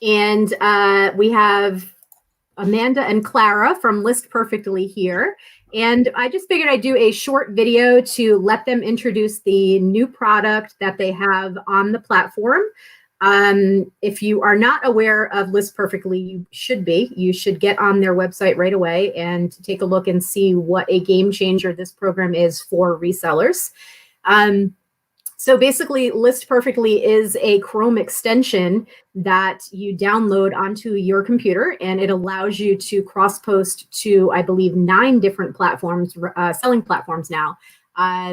And we have Amanda and Clara from List Perfectly here. And I just figured I'd do a short video to let them introduce the new product that they have on the platform. If you are not aware of List Perfectly, you should be. You should get on their website right away and take a look and see what a game changer this program is for resellers. So basically, List Perfectly is a Chrome extension that you download onto your computer, and it allows you to cross-post to, I believe, 9 different platforms, selling platforms now.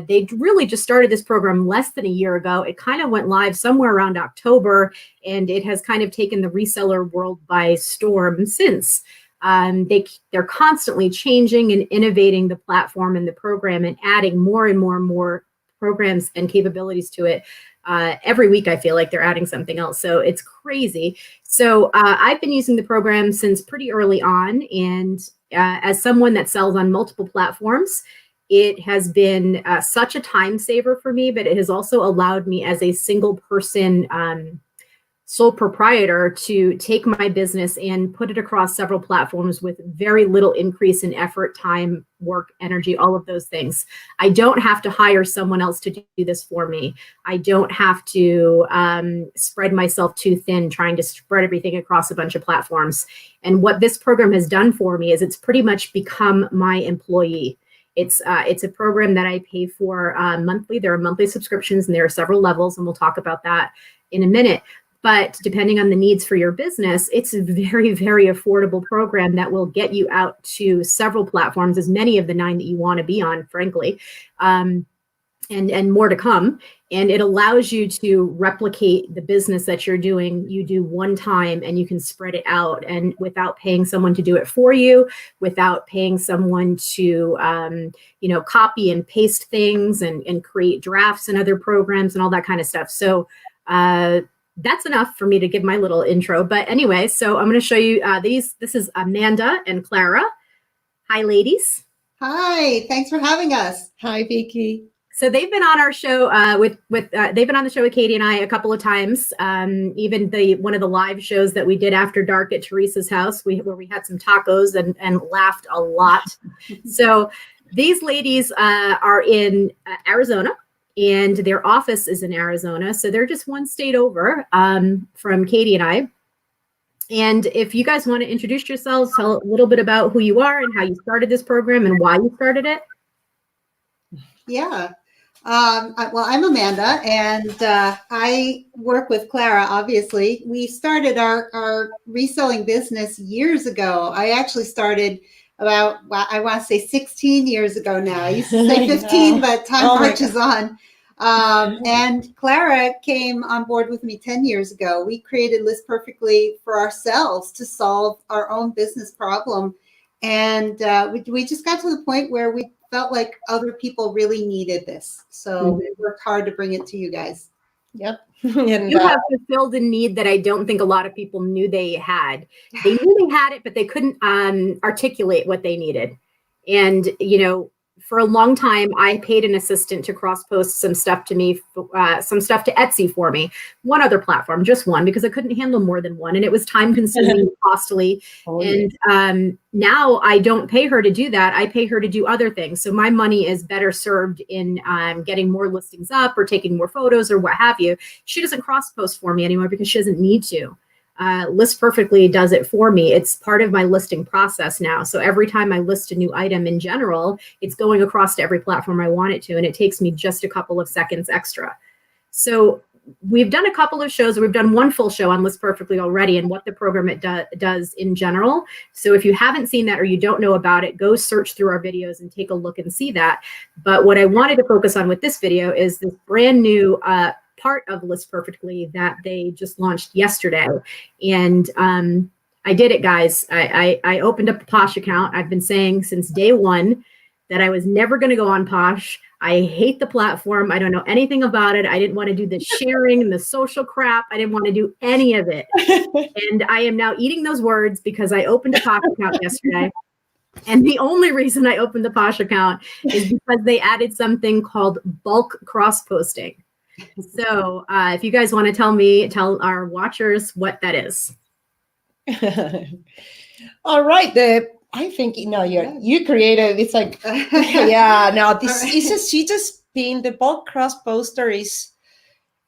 They really just started this program less than a year ago. It kind of went live somewhere around October, and it has kind of taken the reseller world by storm since. They're constantly changing and innovating the platform and the program and adding more and more and more programs and capabilities to it. Every week I feel like they're adding something else. So it's crazy. So I've been using the program since pretty early on. And as someone that sells on multiple platforms, it has been such a time saver for me, but it has also allowed me as a single person sole proprietor to take my business and put it across several platforms with very little increase in effort, time, work, energy, all of those things. I don't have to hire someone else to do this for me. I don't have to spread myself too thin trying to spread everything across a bunch of platforms. And what this program has done for me is it's pretty much become my employee. It's a program that I pay for monthly. There are monthly subscriptions and there are several levels, and we'll talk about that in a minute. But depending on the needs for your business, it's a very, very affordable program that will get you out to several platforms, as many of the 9 that you want to be on, frankly, and more to come. And it allows you to replicate the business that you're doing. You do one time and you can spread it out, and without paying someone to do it for you, without paying someone to, copy and paste things and create drafts and other programs and all that kind of stuff. So, that's enough for me to give my little intro. But anyway, so I'm going to show you these. This is Amanda and Clara. Hi, ladies. Hi, thanks for having us. Hi, Vikki. So they've been on our show they've been on the show with Katy and I a couple of times. Even one of the live shows that we did after dark at Teresa's house, where we had some tacos and laughed a lot. So these ladies are in Arizona. And their office is in Arizona. So they're just one state over from Katy and I. And if you guys want to introduce yourselves, tell a little bit about who you are and how you started this program and why you started it. Yeah. Well, I'm Amanda, and I work with Clara, obviously. We started our reselling business years ago. I actually started about, I want to say 16 years ago now. I used to say 15, but time marches on. And Clara came on board with me 10 years ago. We created List Perfectly for ourselves to solve our own business problem. And we just got to the point where we felt like other people really needed this. So we worked hard to bring it to you guys. Yep. And, you have fulfilled a need that I don't think a lot of people knew they had. They knew they had it, but they couldn't articulate what they needed. And, for a long time, I paid an assistant to cross-post some stuff to me, some stuff to Etsy for me. One other platform, just one, because I couldn't handle more than one. And it was time-consuming, costly. And now I don't pay her to do that. I pay her to do other things. So my money is better served in getting more listings up or taking more photos or what have you. She doesn't cross-post for me anymore because she doesn't need to. List Perfectly does it for me. It's part of my listing process now. So every time I list a new item in general, it's going across to every platform I want it to, and it takes me just a couple of seconds extra. So we've done a couple of shows. We've done one full show on List Perfectly already and what the program does in general. So if you haven't seen that or you don't know about it, go search through our videos and take a look and see that. But what I wanted to focus on with this video is this brand new part of List Perfectly that they just launched yesterday. And I did it, guys. I opened up a Posh account. I've been saying since day one that I was never going to go on Posh. I hate the platform. I don't know anything about it. I didn't want to do the sharing and the social crap. I didn't want to do any of it. And I am now eating those words because I opened a Posh account yesterday. And the only reason I opened the Posh account is because they added something called bulk cross-posting. So if you guys want to tell our watchers what that is. All right. I think you created. It's like yeah. Now this is she just being the bulk cross poster is.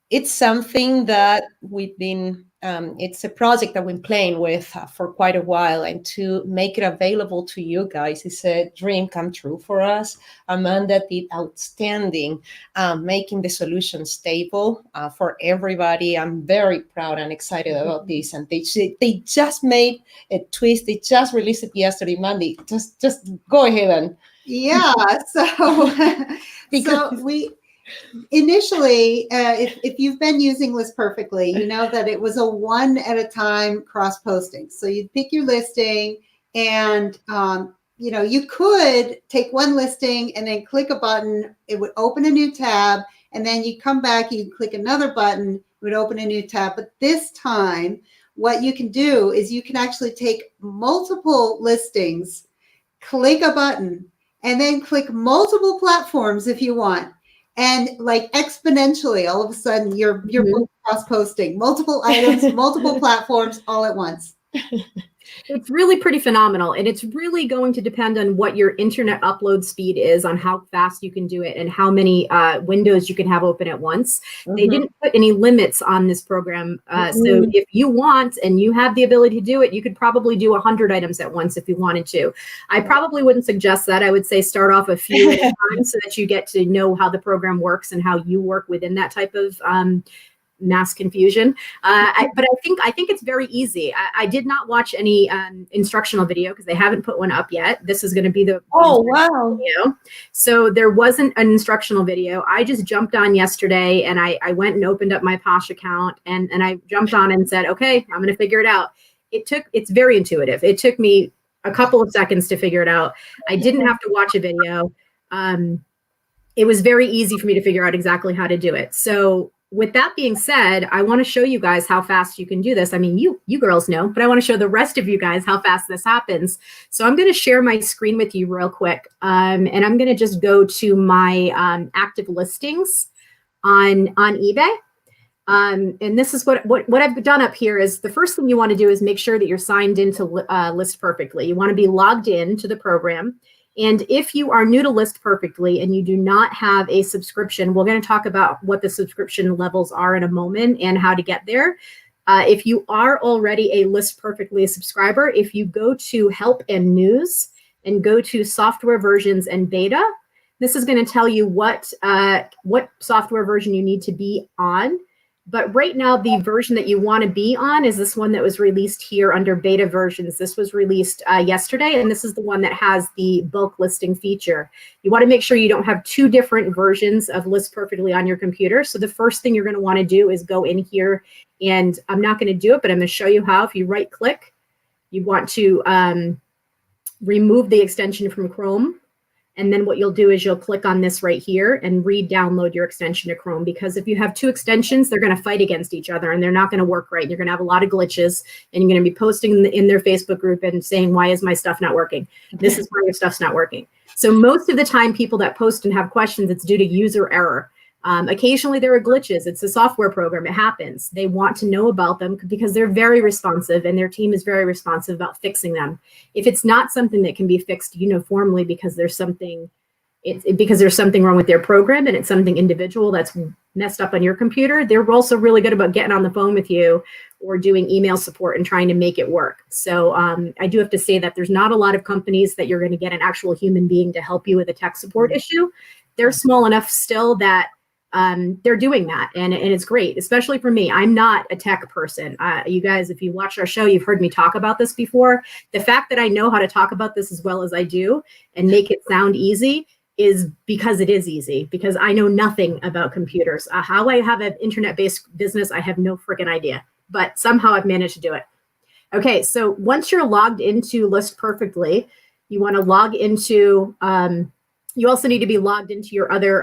It's something that we've been, it's a project that we've been playing with for quite a while, and to make it available to you guys is a dream come true for us. Amanda did outstanding, making the solution stable for everybody. I'm very proud and excited about this. And they just made a twist. They just released it yesterday, Mandy. Just go ahead and. Yeah, so we initially, if you've been using List Perfectly, you know that it was a one at a time cross posting. So you'd pick your listing, and you could take one listing and then click a button. It would open a new tab, and then you come back, you click another button, it would open a new tab. But this time, what you can do is you can actually take multiple listings, click a button, and then click multiple platforms if you want. And like exponentially, all of a sudden you're cross posting multiple items, multiple platforms all at once. It's really pretty phenomenal. And it's really going to depend on what your internet upload speed is, on how fast you can do it and how many windows you can have open at once. They didn't put any limits on this program. So if you want and you have the ability to do it, you could probably do 100 items at once if you wanted to. I probably wouldn't suggest that. I would say start off a few at a time so that you get to know how the program works and how you work within that type of mass confusion. But I think it's very easy. I did not watch any instructional video because they haven't put one up yet. This is going to be the video. So there wasn't an instructional video. I just jumped on yesterday and I went and opened up my Posh account and I jumped on and said, okay, I'm going to figure it out. It's very intuitive. It took me a couple of seconds to figure it out. I didn't have to watch a video. It was very easy for me to figure out exactly how to do it. So with that being said, I want to show you guys how fast you can do this. I mean, you girls know, but I want to show the rest of you guys how fast this happens. So I'm going to share my screen with you real quick. And I'm going to just go to my active listings on eBay. And this is what I've done up here is the first thing you want to do is make sure that you're signed into List Perfectly. You want to be logged in to the program. And if you are new to List Perfectly and you do not have a subscription, we're going to talk about what the subscription levels are in a moment and how to get there. If you are already a List Perfectly subscriber, if you go to Help and News and go to Software Versions and Beta, this is going to tell you what software version you need to be on. But right now, the version that you want to be on is this one that was released here under beta versions. This was released yesterday, and this is the one that has the bulk listing feature. You want to make sure you don't have two different versions of List Perfectly on your computer. So the first thing you're going to want to do is go in here, and I'm not going to do it, but I'm going to show you how. If you right-click, you want to remove the extension from Chrome. And then what you'll do is you'll click on this right here and re-download your extension to Chrome, because if you have two extensions, they're going to fight against each other and they're not going to work right. You're going to have a lot of glitches and you're going to be posting in their Facebook group and saying, why is my stuff not working? This is why your stuff's not working. So most of the time, people that post and have questions, it's due to user error. Occasionally there are glitches. It's a software program. It happens. They want to know about them because they're very responsive and their team is very responsive about fixing them. If it's not something that can be fixed uniformly because there's something wrong with their program and it's something individual that's messed up on your computer, they're also really good about getting on the phone with you or doing email support and trying to make it work. So I do have to say that there's not a lot of companies that you're going to get an actual human being to help you with a tech support issue. They're small enough still that they're doing that. And it's great, especially for me. I'm not a tech person. You guys, if you watch our show, you've heard me talk about this before. The fact that I know how to talk about this as well as I do and make it sound easy is because it is easy, because I know nothing about computers. How I have an internet-based business, I have no freaking idea, but somehow I've managed to do it. Okay, so once you're logged into List Perfectly, you want to log into you also need to be logged into your other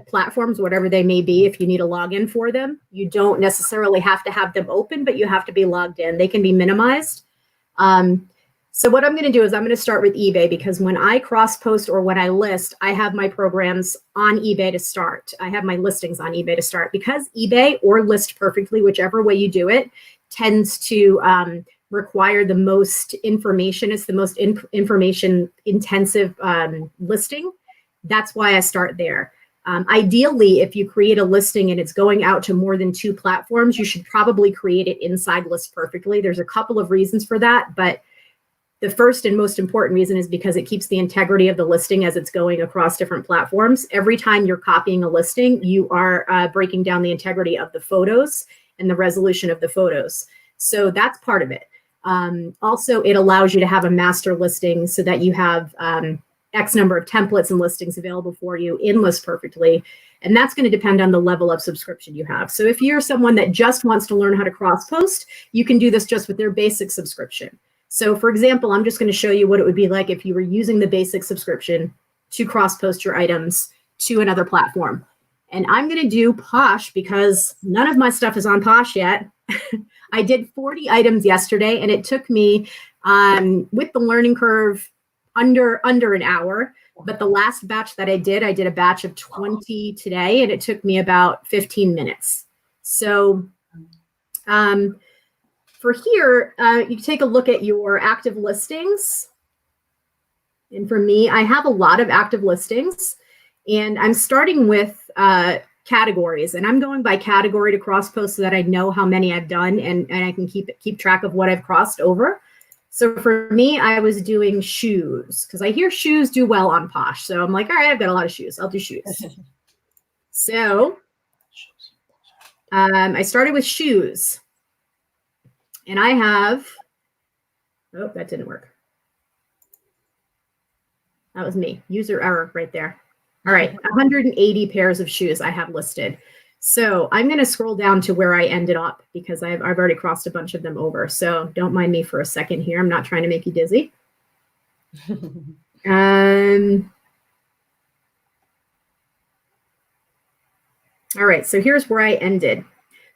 platforms, whatever they may be, if you need a login for them. You don't necessarily have to have them open, but you have to be logged in. They can be minimized. So what I'm going to do is I'm going to start with eBay, because when I cross-post or when I list, I have my programs on eBay to start. I have my listings on eBay to start, because eBay or List Perfectly, whichever way you do it, tends to require the most information. It's the most information intensive listing. That's why I start there. Ideally, if you create a listing and it's going out to more than 2 platforms, you should probably create it inside List Perfectly. There's a couple of reasons for that, but the first and most important reason is because it keeps the integrity of the listing as it's going across different platforms. Every time you're copying a listing, you are breaking down the integrity of the photos and the resolution of the photos. So that's part of it. Also, it allows you to have a master listing so that you have X number of templates and listings available for you in List Perfectly. And that's going to depend on the level of subscription you have. So if you're someone that just wants to learn how to cross-post, you can do this just with their basic subscription. So for example, I'm just going to show you what it would be like if you were using the basic subscription to cross-post your items to another platform. And I'm going to do Posh because none of my stuff is on Posh yet. I did 40 items yesterday, and it took me, with the learning curve, under an hour. But the last batch that I did a batch of 20 today, and it took me about 15 minutes. So for here, you take a look at your active listings. And for me, I have a lot of active listings, and I'm starting with categories, and I'm going by category to cross post so that I know how many I've done and I can keep track of what I've crossed over. So for me, I was doing shoes because I hear shoes do well on Posh. So I'm like, all right, I've got a lot of shoes. I'll do shoes. So I started with shoes. And I have, oh, that didn't work. That was me. User error right there. All right, 180 pairs of shoes I have listed. So I'm going to scroll down to where I ended up because I've already crossed a bunch of them over. So don't mind me for a second here. I'm not trying to make you dizzy. All right, so here's where I ended.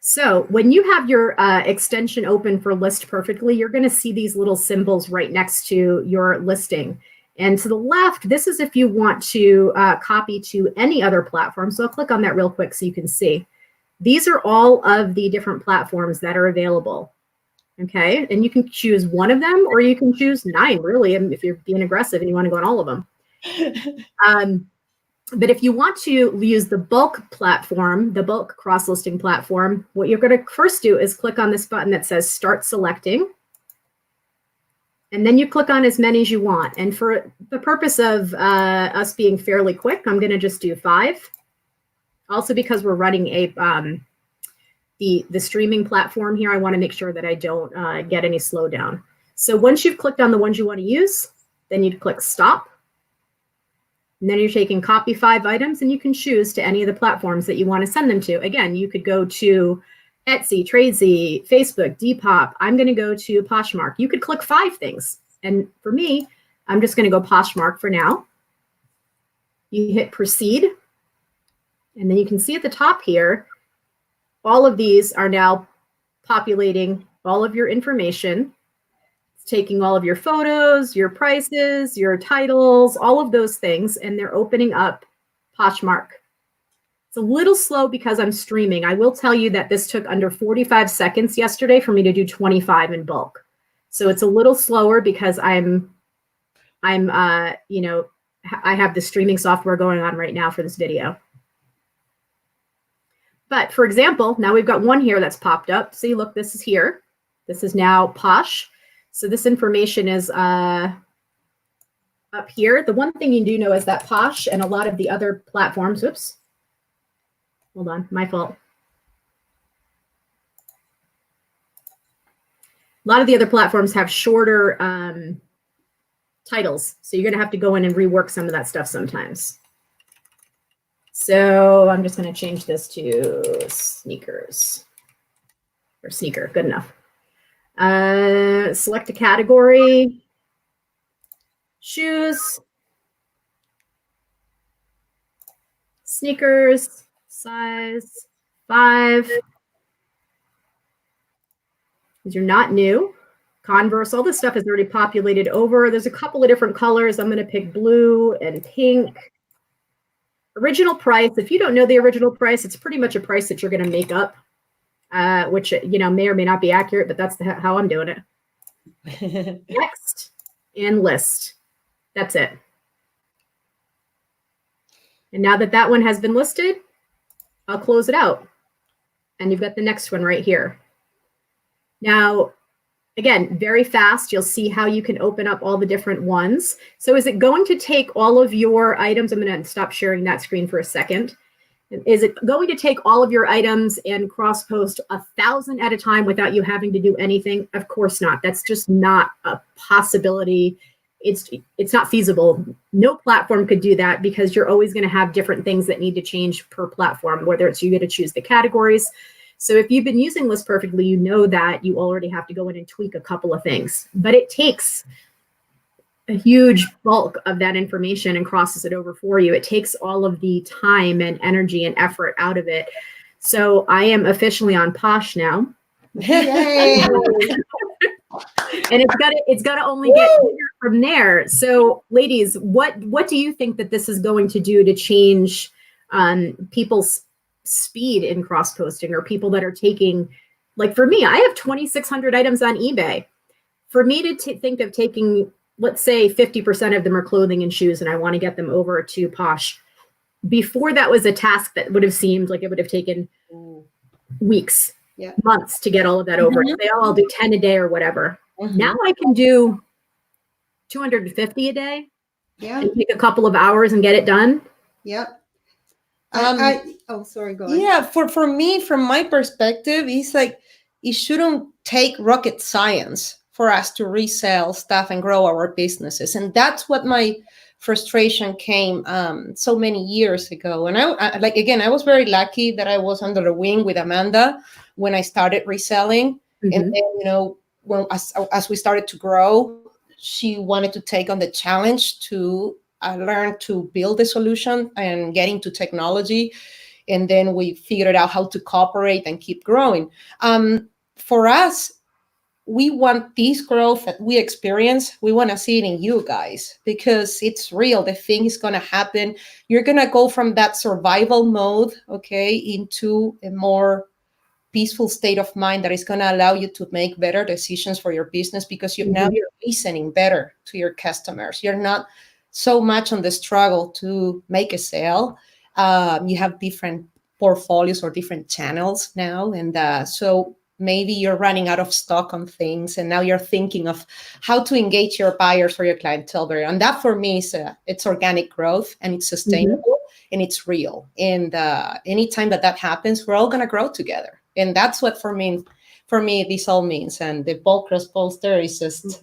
So when you have your extension open for List Perfectly, you're going to see these little symbols right next to your listing. And to the left, this is if you want to copy to any other platform. So I'll click on that real quick so you can see. These are all of the different platforms that are available. Okay, and you can choose one of them or you can choose 9, really, if you're being aggressive and you want to go on all of them. But if you want to use the bulk platform, the bulk cross-listing platform, what you're going to first do is click on this button that says Start Selecting. And then you click on as many as you want. And for the purpose of us being fairly quick, I'm going to just do 5. Also, because we're running a the streaming platform here, I want to make sure that I don't get any slowdown. So once you've clicked on the ones you want to use, then you'd click Stop. And then you're taking Copy 5 items, and you can choose to any of the platforms that you want to send them to. Again, you could go to Etsy, Tradesy, Facebook, Depop. I'm going to go to Poshmark. You could click 5 things. And for me, I'm just going to go Poshmark for now. You hit Proceed. And then you can see at the top here, all of these are now populating all of your information. It's taking all of your photos, your prices, your titles, all of those things, and they're opening up Poshmark. It's a little slow because I'm streaming. I will tell you that this took under 45 seconds yesterday for me to do 25 in bulk. So it's a little slower because I have the streaming software going on right now for this video. But for example, now we've got one here that's popped up. See, look, this is here. This is now Posh. So this information is up here. The one thing you do know is that Posh and a lot of the other platforms, oops, hold on, my fault. A lot of the other platforms have shorter titles. So you're going to have to go in and rework some of that stuff sometimes. So I'm just going to change this to sneakers or sneaker. Good enough. Select a category. Shoes. Sneakers. Size 5. These are not new. Converse, all this stuff is already populated over. There's a couple of different colors. I'm going to pick blue and pink. Original price. If you don't know the original price, it's pretty much a price that you're going to make up, which may or may not be accurate, but that's how I'm doing it. Next, and list. That's it. And now that that one has been listed, I'll close it out. And you've got the next one right here. Now, again, very fast, you'll see how you can open up all the different ones. So is it going to take all of your items? I'm going to stop sharing that screen for a second. Is it going to take all of your items and cross-post 1,000 at a time without you having to do anything? Of course not. That's just not a possibility. It's not feasible. No platform could do that because you're always going to have different things that need to change per platform, whether it's you get to choose the categories. So if you've been using List Perfectly, you know that you already have to go in and tweak a couple of things, but it takes a huge bulk of that information and crosses it over for you. It takes all of the time and energy and effort out of it. So I am officially on Posh now. Yay. And it's gotta only get bigger from there. So ladies, what do you think that this is going to do to change people's speed in cross posting, or people that are taking, like for me, I have 2,600 items on eBay. For me to think of taking, let's say 50% of them are clothing and shoes, and I want to get them over to Posh. Before, that was a task that would have seemed like it would have taken weeks, months to get all of that over. Say, oh, I'll do 10 a day or whatever. Now I can do 250 a day. And take a couple of hours and get it done. Yep. Sorry, go ahead. Yeah, for me, from my perspective, it's like it shouldn't take rocket science for us to resell stuff and grow our businesses. And that's what my frustration came so many years ago. And I was very lucky that I was under the wing with Amanda when I started reselling. And then, when as we started to grow, she wanted to take on the challenge to learn to build a solution and get into technology. And then we figured out how to cooperate and keep growing. For us, we want this growth that we experience. We want to see it in you guys because it's real. The thing is going to happen. You're going to go from that survival mode, into a more peaceful state of mind that is going to allow you to make better decisions for your business because now you're listening better to your customers. You're not so much on the struggle to make a sale. You have different portfolios or different channels now. And so maybe you're running out of stock on things, and now you're thinking of how to engage your buyers or your clientele better. And that for me is it's organic growth, and it's sustainable and it's real. And anytime that happens, we're all going to grow together. And that's what for me, this all means. And the bulk cross poster is just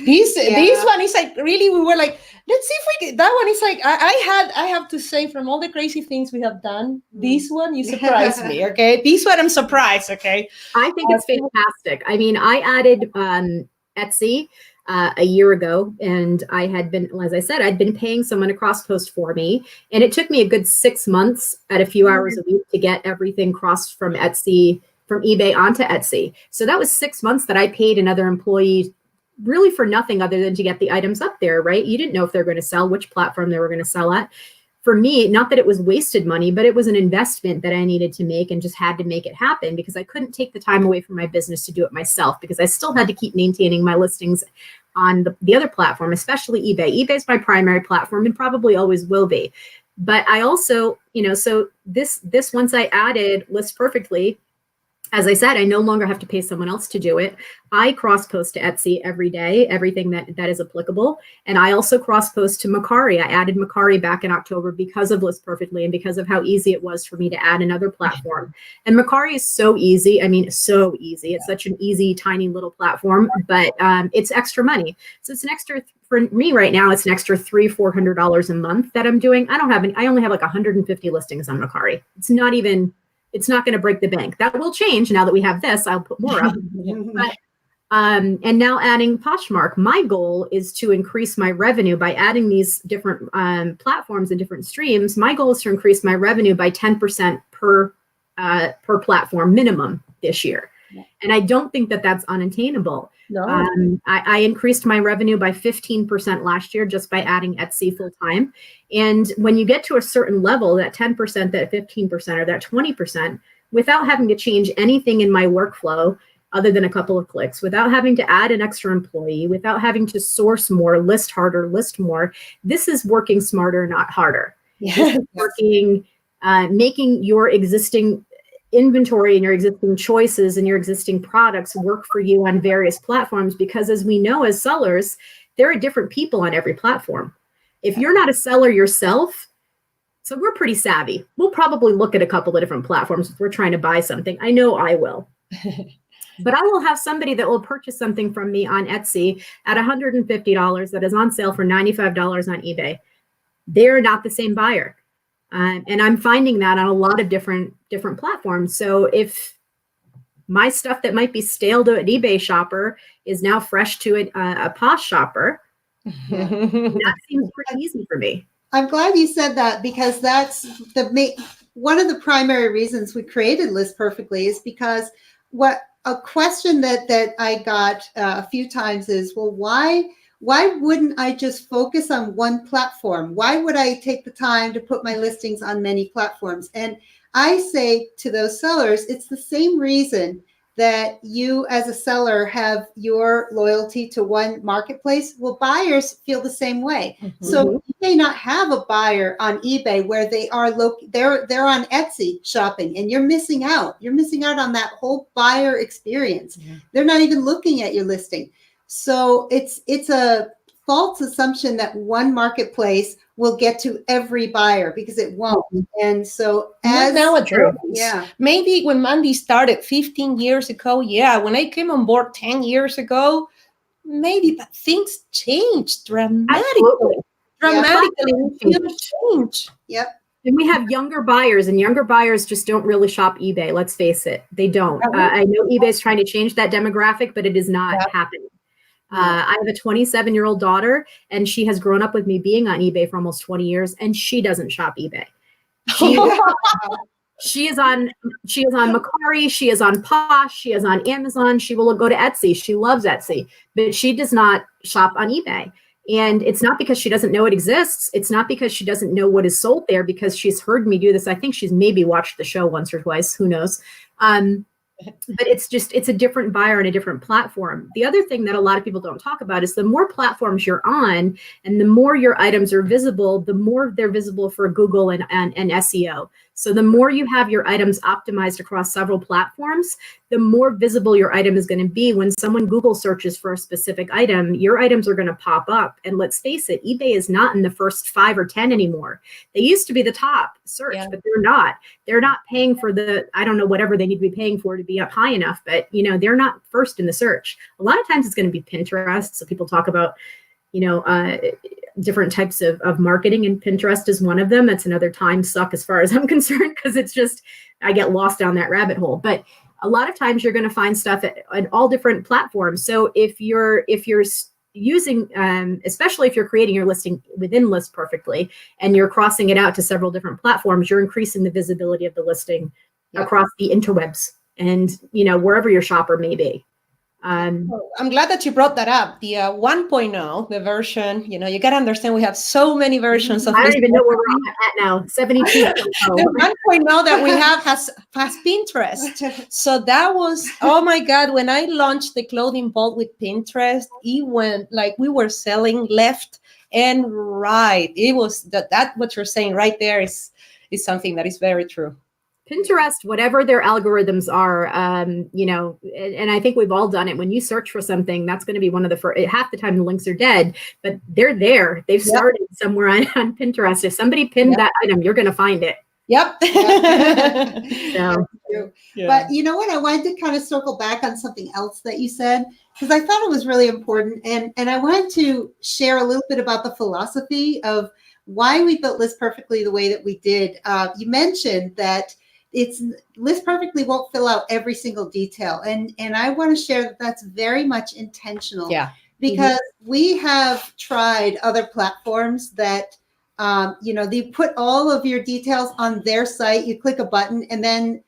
this one is like, really, we were like, let's see if we get that one. Is like, I have to say, from all the crazy things we have done, this one, you surprised me. This one I'm surprised. I think it's fantastic. I mean, I added Etsy a year ago, and I had been, as I said, I'd been paying someone to cross post for me, and it took me a good 6 months at a few hours a week to get everything crossed from eBay onto Etsy. So that was 6 months that I paid another employee really for nothing other than to get the items up there, right? You didn't know if they're going to sell, which platform they were going to sell at. For me, not that it was wasted money, but it was an investment that I needed to make and just had to make it happen because I couldn't take the time away from my business to do it myself because I still had to keep maintaining my listings on the other platform, especially eBay. eBay is my primary platform and probably always will be. But I also, so this once I added List Perfectly, as I said, I no longer have to pay someone else to do it. I cross-post to Etsy every day, everything that is applicable. And I also cross-post to Mercari. I added Mercari back in October because of List Perfectly and because of how easy it was for me to add another platform. And Mercari is so easy. I mean, so easy. It's such an easy, tiny little platform, but it's extra money. So it's an extra, for me right now, it's an extra $300-400 a month that I'm doing. I only have like 150 listings on Mercari. It's not going to break the bank. That will change now that we have this. I'll put more up. But, and now adding Poshmark, my goal is to increase my revenue by adding these different platforms and different streams. My goal is to increase my revenue by 10% per platform minimum this year. And I don't think that that's unattainable. No. I increased my revenue by 15% last year just by adding Etsy full time. And when you get to a certain level, that 10%, that 15%, or that 20%, without having to change anything in my workflow, other than a couple of clicks, without having to add an extra employee, without having to source more, list harder, list more. This is working smarter, not harder. Yes. This is working, making your existing inventory and your existing choices and your existing products work for you on various platforms, because as we know, as sellers, there are different people on every platform. If you're not a seller yourself, so we're pretty savvy. We'll probably look at a couple of different platforms if we're trying to buy something. I know I will. But I will have somebody that will purchase something from me on Etsy at $150 that is on sale for $95 on eBay. They're not the same buyer. And I'm finding that on a lot of different platforms. So if my stuff that might be stale to an eBay shopper is now fresh to a Posh shopper, that seems pretty easy for me. I'm glad you said that, because that's one of the primary reasons we created List Perfectly is because a question that I got a few times is, well, why wouldn't I just focus on one platform? Why would I take the time to put my listings on many platforms? And I say to those sellers, it's the same reason that you as a seller have your loyalty to one marketplace. Well, buyers feel the same way. Mm-hmm. So you may not have a buyer on eBay where they are they're on Etsy shopping, and you're missing out. You're missing out on that whole buyer experience. Yeah. They're not even looking at your listing. So it's a false assumption that one marketplace will get to every buyer, because it won't. And so as nowadays, yeah, maybe when Mandy started 15 years ago, when I came on board 10 years ago, maybe, but things changed dramatically. Huge change. Yep. And we have younger buyers, and younger buyers just don't really shop eBay. Let's face it, they don't. I know eBay is trying to change that demographic, but it is not happening. I have a 27-year-old daughter, and she has grown up with me being on eBay for almost 20 years, and she doesn't shop eBay. She is on Macari, she is on Posh, she is on Amazon, she will go to Etsy. She loves Etsy, but she does not shop on eBay. And it's not because she doesn't know it exists. It's not because she doesn't know what is sold there, because she's heard me do this. I think she's maybe watched the show once or twice, who knows. But it's a different buyer on a different platform. The other thing that a lot of people don't talk about is the more platforms you're on and the more your items are visible, the more they're visible for Google and SEO. So the more you have your items optimized across several platforms, the more visible your item is going to be. When someone Google searches for a specific item, your items are going to pop up. And let's face it, eBay is not in the first 5 or 10 anymore. They used to be the top search, but they're not. They're not paying for whatever they need to be paying for to be up high enough. But, they're not first in the search. A lot of times it's going to be Pinterest. So people talk about, different types of marketing, and Pinterest is one of them. That's another time suck as far as I'm concerned, because it's just, I get lost down that rabbit hole. But a lot of times you're going to find stuff at all different platforms. So if you're using, especially if you're creating your listing within List Perfectly and you're crossing it out to several different platforms, you're increasing the visibility of the listing across the interwebs and, wherever your shopper may be. I'm glad that you brought that up. The 1.0, the version, you got to understand we have so many versions of. I don't even know where we're at now. 72. The 1.0 that we have has Pinterest. So that was, oh my God, when I launched the clothing vault with Pinterest, it went like we were selling left and right. It was that what you're saying right there is something that is very true. Pinterest, whatever their algorithms are, and I think we've all done it. When you search for something, that's going to be one of the first. Half the time the links are dead, but they're there. They've started somewhere on Pinterest. If somebody pinned that item, you're going to find it. Yep. So, But you know what? I wanted to kind of circle back on something else that you said, because I thought it was really important. And I wanted to share a little bit about the philosophy of why we built List Perfectly the way that we did. You mentioned that List Perfectly won't fill out every single detail. And I want to share that that's very much intentional. Yeah. Because we have tried other platforms that, they put all of your details on their site. You click a button and then,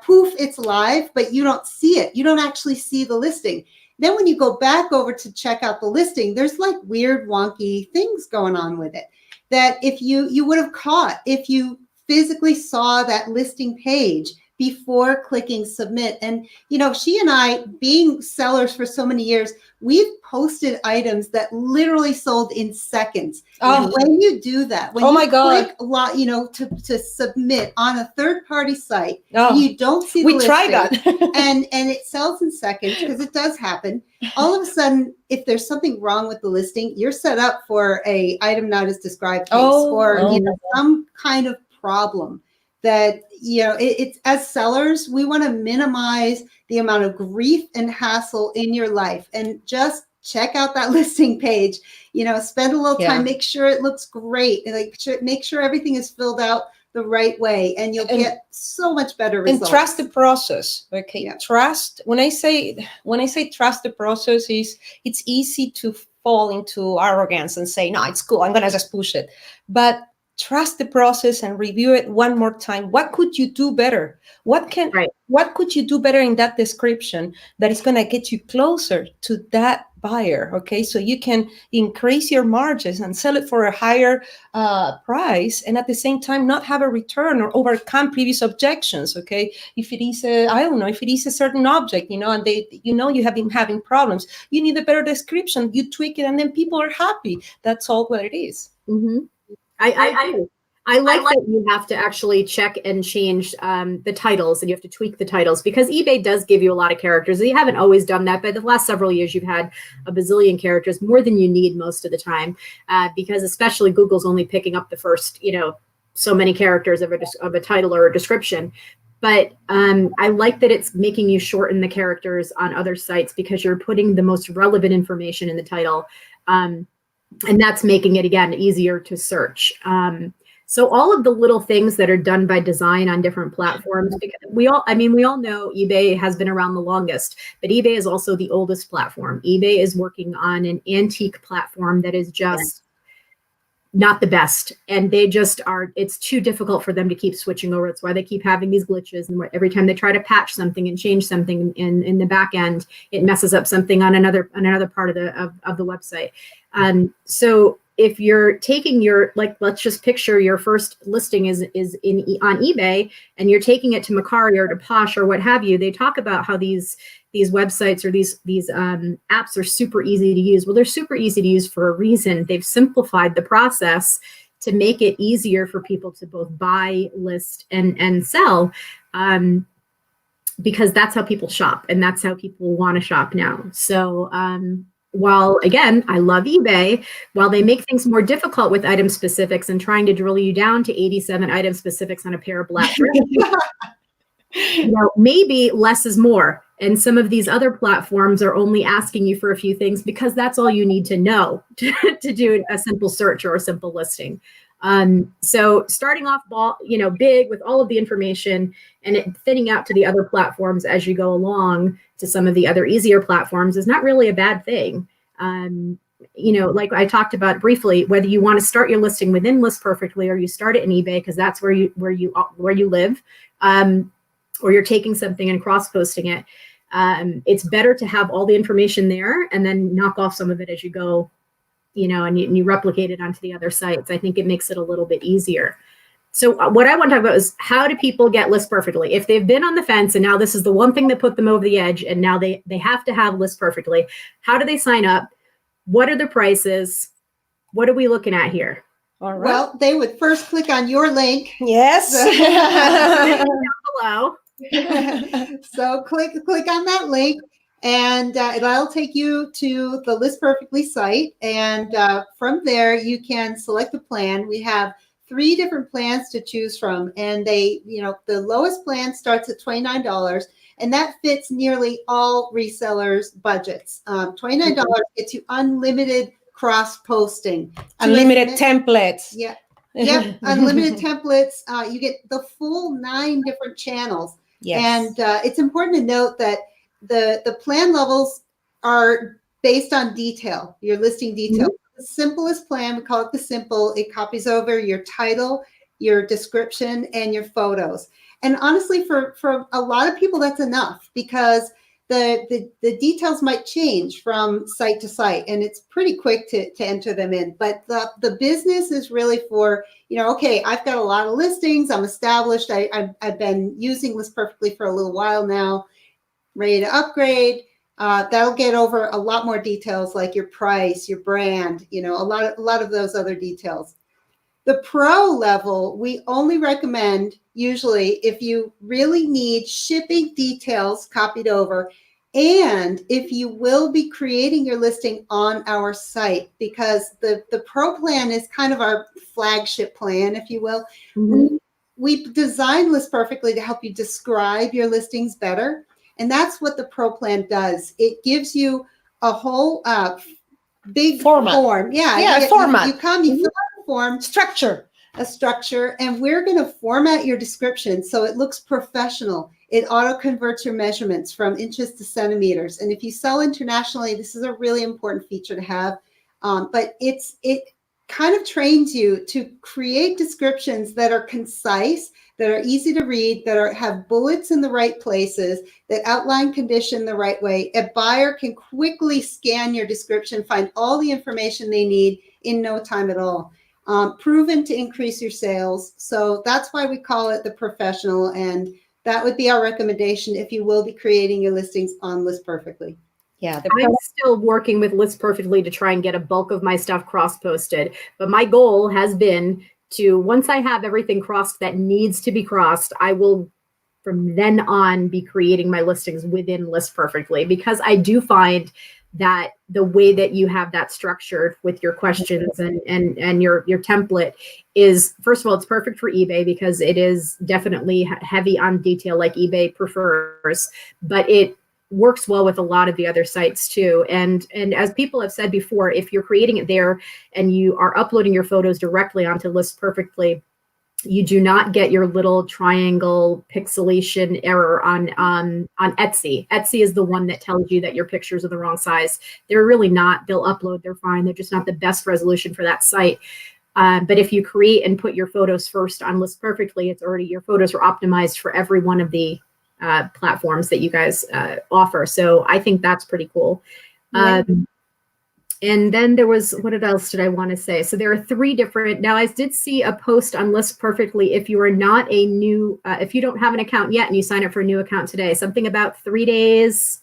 poof, it's live, but you don't see it. You don't actually see the listing. Then when you go back over to check out the listing, there's like weird, wonky things going on with it that if you would have caught if you physically saw that listing page before clicking submit. And, you know, she and I, being sellers for so many years, we've posted items that literally sold in seconds. Oh. And when you do that, when Oh you my God. click a lot, you know, to submit on a third-party site, Oh. and you don't see the We listing, tried that. and it sells in seconds, because it does happen. All of a sudden, if there's something wrong with the listing, you're set up for a item not as described case, or you know, some kind of problem that, you know, it's, as sellers, we want to minimize the amount of grief and hassle in your life, and just check out that listing page, you know, spend a little time, make sure it looks great, and like make sure everything is filled out the right way, and you'll get so much better results. And trust the process. Okay. Yeah. Trust. When I say trust the process, is it's easy to fall into arrogance and say, no, it's cool, I'm gonna just push it. But trust the process and review it one more time. What could you do better? What could you do better in that description that is going to get you closer to that buyer? Okay, so you can increase your margins and sell it for a higher price, and at the same time not have a return or overcome previous objections. Okay, if it is if it is a certain object, you know, and you have been having problems, you need a better description. You tweak it, and then people are happy. That's all what it is. Mm-hmm. I like that you have to actually check and change the titles, and you have to tweak the titles, because eBay does give you a lot of characters. You haven't always done that, but the last several years you've had a bazillion characters, more than you need most of the time, because especially Google's only picking up the first, you know, so many characters of a title or a description. But I like that it's making you shorten the characters on other sites, because you're putting the most relevant information in the title. And that's making it, again, easier to search. So all of the little things that are done by design on different platforms, we all know eBay has been around the longest, but eBay is also the oldest platform. eBay is working on an antique platform that is just not the best. And they just it's too difficult for them to keep switching over. That's why they keep having these glitches. And every time they try to patch something and change something in the back end, it messes up something on another part of the website. So if you're taking let's just picture your first listing is on eBay, and you're taking it to Mercari or to Posh or what have you, they talk about how these websites or these apps are super easy to use. Well, they're super easy to use for a reason. They've simplified the process to make it easier for people to both buy, list, and sell, because that's how people shop, and that's how people want to shop now. So while, again, I love eBay, while they make things more difficult with item specifics and trying to drill you down to 87 item specifics on a pair of black dresses, you know, maybe less is more. And some of these other platforms are only asking you for a few things because that's all you need to know to do a simple search or a simple listing. So starting off big with all of the information, and it thinning out to the other platforms as you go along to some of the other easier platforms is not really a bad thing. Like I talked about briefly, whether you want to start your listing within List Perfectly or you start it in eBay because that's where you live, or you're taking something and cross-posting it. It's better to have all the information there and then knock off some of it as you go, and you replicate it onto the other sites. I think it makes it a little bit easier. So what I want to talk about is, how do people get List Perfectly? If they've been on the fence and now this is the one thing that put them over the edge and now they have to have List Perfectly, how do they sign up? What are the prices? What are we looking at here? All right. Well, they would first click on your link. Yes. Down below. So click on that link, and it'll take you to the List Perfectly site. And from there, you can select a plan. We have 3 different plans to choose from. And the lowest plan starts at $29. And that fits nearly all resellers' budgets. $29 gets you unlimited cross-posting. Unlimited templates. Yeah. Yep. Unlimited templates. You get the full 9 different channels. Yes. And it's important to note that the plan levels are based on detail, your listing detail. Mm-hmm. The simplest plan, we call it the simple, it copies over your title, your description, and your photos. And honestly, for a lot of people, that's enough, because the details might change from site to site, and it's pretty quick to enter them in. But the business is really for, okay, I've got a lot of listings. I'm established. I've been using List Perfectly for a little while now, ready to upgrade. That'll get over a lot more details like your price, your brand, a lot of those other details. The pro level, we only recommend usually if you really need shipping details copied over, and if you will be creating your listing on our site, because the pro plan is kind of our flagship plan, if you will. Mm-hmm. We designed List Perfectly to help you describe your listings better. And that's what the pro plan does. It gives you a whole big form. Yeah, format. You come, you fill out a form. A structure, and we're going to format your description so it looks professional. It auto converts your measurements from inches to centimeters. And if you sell internationally, this is a really important feature to have. But it kind of trains you to create descriptions that are concise, that are easy to read, that have bullets in the right places, that outline condition the right way. A buyer can quickly scan your description, find all the information they need in no time at all. Proven to increase your sales. So that's why we call it the professional. And that would be our recommendation if you will be creating your listings on List Perfectly. Yeah, I'm still working with List Perfectly to try and get a bulk of my stuff cross-posted. But my goal has been to, once I have everything crossed that needs to be crossed, I will from then on be creating my listings within List Perfectly, because I do find that the way that you have that structured with your questions and your template is, first of all, it's perfect for eBay because it is definitely heavy on detail like eBay prefers, but it works well with a lot of the other sites too. And as people have said before, if you're creating it there and you are uploading your photos directly onto List Perfectly, you do not get your little triangle pixelation error on Etsy. Etsy is the one that tells you that your pictures are the wrong size. They're really not. They'll upload, they're fine. They're just not the best resolution for that site. But if you create and put your photos first on List Perfectly, it's already, your photos are optimized for every one of the platforms that you guys offer. So I think that's pretty cool. And then there was, what else did I want to say? So there are 3 different, now I did see a post on List Perfectly. If you are not a new, if you don't have an account yet and you sign up for a new account today, something about 3 days.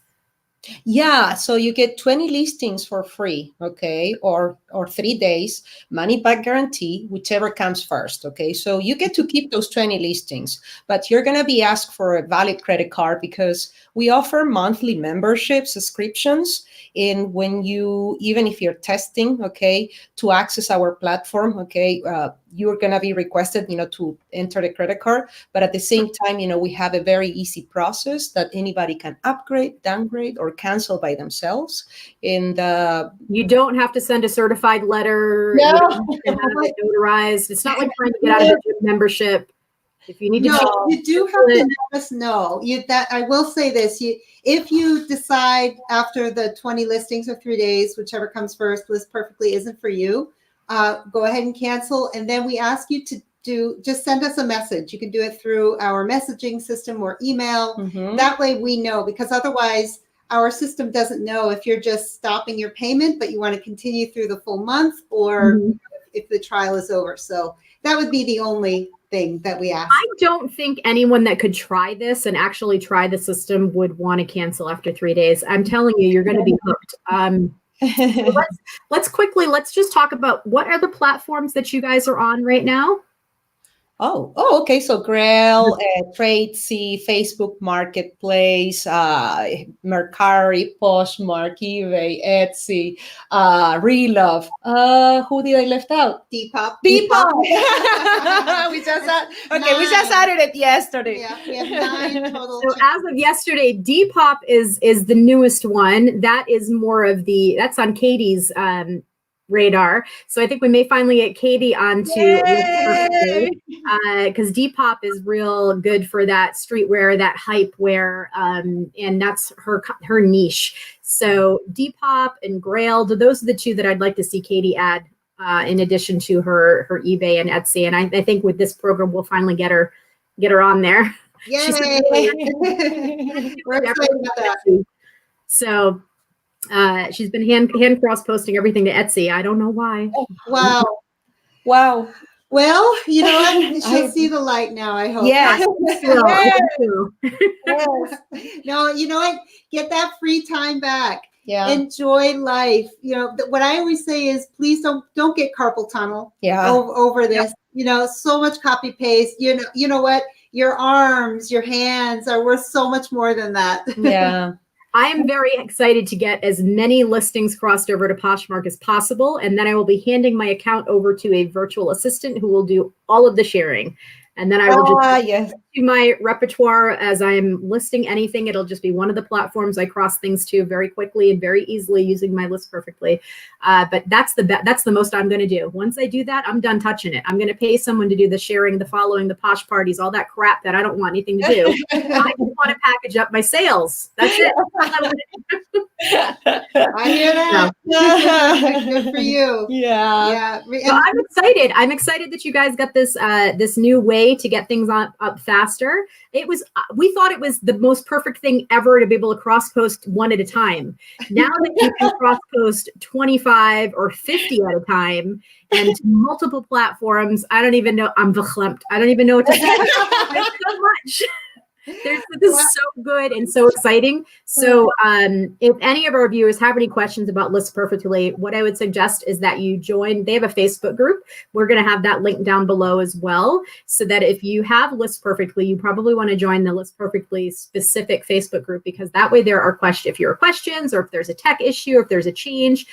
Yeah, so you get 20 listings for free, okay, or 3 days, money back guarantee, whichever comes first, okay? So you get to keep those 20 listings, but you're going to be asked for a valid credit card because we offer monthly membership subscriptions. And when you, even if you're testing, okay, to access our platform, okay, you're going to be requested, to enter the credit card. But at the same time, we have a very easy process that anybody can upgrade, downgrade, or cancel by themselves. And you don't have to send a certified letter. No. You don't have to have it notarized. It's not like trying to get out of the gym membership. If you need to, you do have to let us know. I will say this: if you decide after the 20 listings or 3 days, whichever comes first, List Perfectly isn't for you, go ahead and cancel. And then we ask you to just send us a message. You can do it through our messaging system or email. Mm-hmm. That way we know, because otherwise our system doesn't know if you're just stopping your payment, but you want to continue through the full month, or if the trial is over. So that would be the only thing that we ask. I don't think anyone that could try this and actually try the system would want to cancel after 3 days. I'm telling you, you're going to be hooked. So let's just talk about, what are the platforms that you guys are on right now? Oh, okay. So Grail, Tradesy, Facebook Marketplace, Mercari, Poshmark, eBay, Etsy, Relove. Who did I left out? Depop. We just added it yesterday. Yeah, we have 9 total. So as of yesterday, Depop is the newest one. That is more of that's on Katy's radar. So I think we may finally get Katy onto, because Depop is real good for that streetwear, that hype wear, and that's her niche. So Depop and Grail, those are the 2 that I'd like to see Katy add, in addition to her eBay and Etsy. And I think with this program, we'll finally get her on there. Yay! We're excited about that. So she's been hand cross posting everything to Etsy. I don't know why. Wow. Wow. Well, you know what? She'll see the light now, I hope. Yes. Yes. No, you know what? Get that free time back. Yeah. Enjoy life. You know, what I always say is please don't get carpal tunnel over this. You know, so much copy paste. You know what? Your arms, your hands are worth so much more than that. Yeah. I am very excited to get as many listings crossed over to Poshmark as possible. And then I will be handing my account over to a virtual assistant who will do all of the sharing. And then I will just to my repertoire as I'm listing anything. It'll just be one of the platforms I cross things to very quickly and very easily using my list perfectly. But that's the most I'm going to do. Once I do that, I'm done touching it. I'm going to pay someone to do the sharing, the following, the posh parties, all that crap that I don't want anything to do. I just want to package up my sales. That's it. I hear that. Good for you. Yeah. So I'm excited. I'm excited that you guys got this this new way to get things up faster. We thought it was the most perfect thing ever to be able to cross post one at a time. Now that you can cross post 25 or 50 at a time and multiple platforms, I don't even know. I'm verklempt. I don't even know what to say. There's so much. This is so good and so exciting. So if any of our viewers have any questions about List Perfectly, what I would suggest is that you join. They have a Facebook group. We're going to have that link down below as well, so that if you have List Perfectly, you probably want to join the List Perfectly specific Facebook group, because that way there are questions. If there are questions or if there's a tech issue, or if there's a change,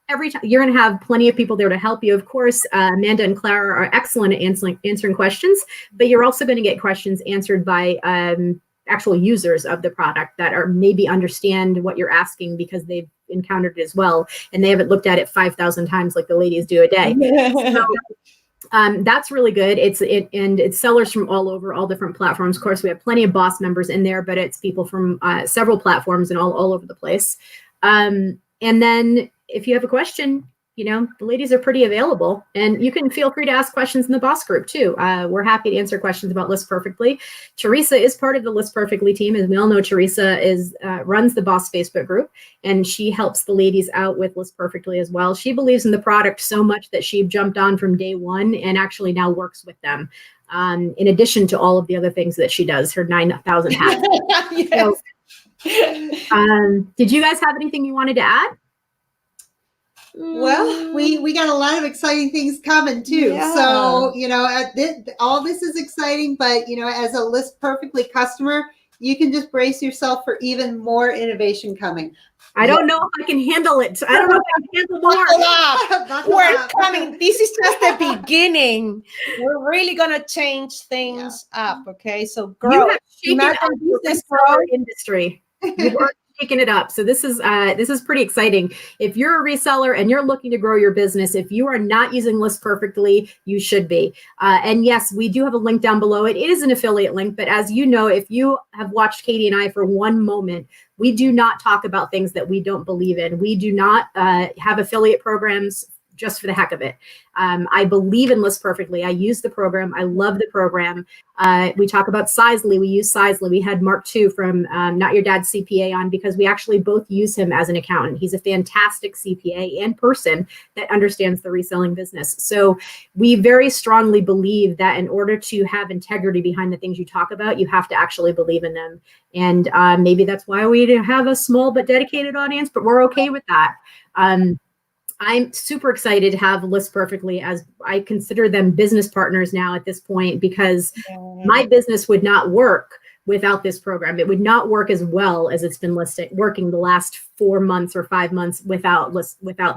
every time you're going to have plenty of people there to help you. Of course, Amanda and Clara are excellent at answering questions, but you're also going to get questions answered by actual users of the product that are maybe understand what you're asking because they've encountered it as well, and they haven't looked at it 5,000 times like the ladies do a day. So, that's really good. It's sellers from all over, all different platforms. Of course, we have plenty of boss members in there, but it's people from several platforms and all over the place. And then if you have a question, you know, the ladies are pretty available, and you can feel free to ask questions in the boss group too. We're happy to answer questions about List Perfectly. Teresa is part of the List Perfectly team. As we all know, Teresa runs the boss Facebook group, and she helps the ladies out with List Perfectly as well. She believes in the product so much that she jumped on from day one and actually now works with them. In addition to all of the other things that she does, her 9,000 hats. Yes. So, did you guys have anything you wanted to add? Well, we got a lot of exciting things coming too. Yeah. So, you know, all this is exciting, but you know, as a List Perfectly customer, you can just brace yourself for even more innovation coming. I don't know if I can handle it. I don't know if I can handle more. We're coming. This is just the beginning. We're really gonna change things up. Okay, so grow. You have shaken up the reseller industry. You've already shaken it up. So this is pretty exciting. If you're a reseller and you're looking to grow your business, if you are not using List Perfectly, you should be. And yes, we do have a link down below. It is an affiliate link, but as you know, if you have watched Katy and I for one moment, we do not talk about things that we don't believe in. We do not have affiliate programs just for the heck of it. I believe in List Perfectly. I use the program. I love the program. We talk about Sizely. We use Sizely. We had Mark II from Not Your Dad's CPA on because we actually both use him as an accountant. He's a fantastic CPA and person that understands the reselling business. So we very strongly believe that in order to have integrity behind the things you talk about, you have to actually believe in them. And maybe that's why we have a small but dedicated audience, but we're okay with that. I'm super excited to have List Perfectly, as I consider them business partners now at this point, because my business would not work without this program. It would not work as well as it's been working the last 4 months or 5 months without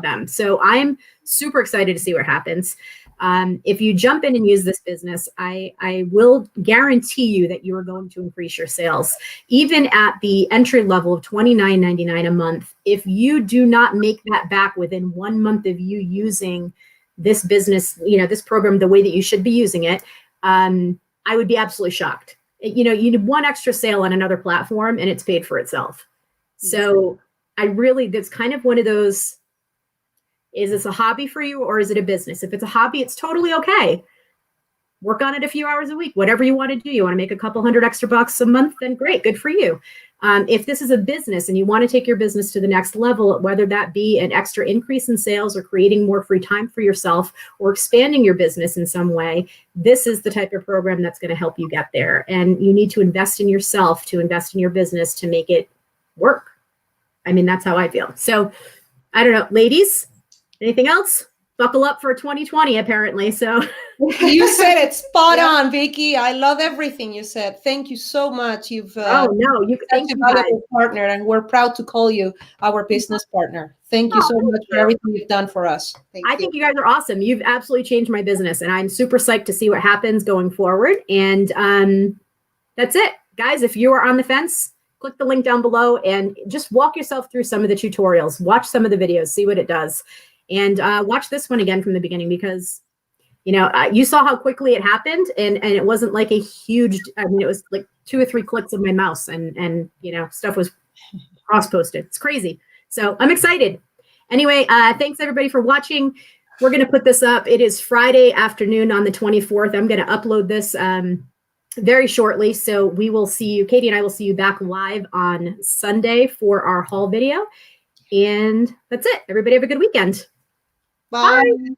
them. So I'm super excited to see what happens. If you jump in and use this business, I will guarantee you that you are going to increase your sales. Even at the entry level of $29.99 a month, if you do not make that back within 1 month of you using this business, you know, this program the way that you should be using it, I would be absolutely shocked. You know, you need one extra sale on another platform and it's paid for itself. So that's kind of one of those, is this a hobby for you or is it a business? If it's a hobby, it's totally okay. Work on it a few hours a week, whatever you want to do. You want to make a couple $100 extra bucks a month, then great, good for you. If this is a business and you want to take your business to the next level, whether that be an extra increase in sales or creating more free time for yourself or expanding your business in some way, this is the type of program that's going to help you get there. And you need to invest in yourself, to invest in your business, to make it work. I mean, that's how I feel. So I don't know, ladies, anything else? Buckle up for 2020, apparently. So you said it spot on, Vicky. I love everything you said. Thank you so much. You've oh no, you thank you, valuable partner, and we're proud to call you our business partner. Thank you so much for everything you've done for us. I think you guys are awesome. You've absolutely changed my business, and I'm super psyched to see what happens going forward. And that's it, guys. If you are on the fence, click the link down below and just walk yourself through some of the tutorials. Watch some of the videos, see what it does. And watch this one again from the beginning, because, you know, you saw how quickly it happened, and it wasn't like a huge, I mean, it was like 2 or 3 clicks of my mouse and you know, stuff was cross-posted. It's crazy. So I'm excited. Anyway, thanks everybody for watching. We're going to put this up. It is Friday afternoon on the 24th. I'm going to upload this very shortly. So we will see you, Katie and I will see you back live on Sunday for our haul video. And that's it. Everybody have a good weekend. Bye. Bye.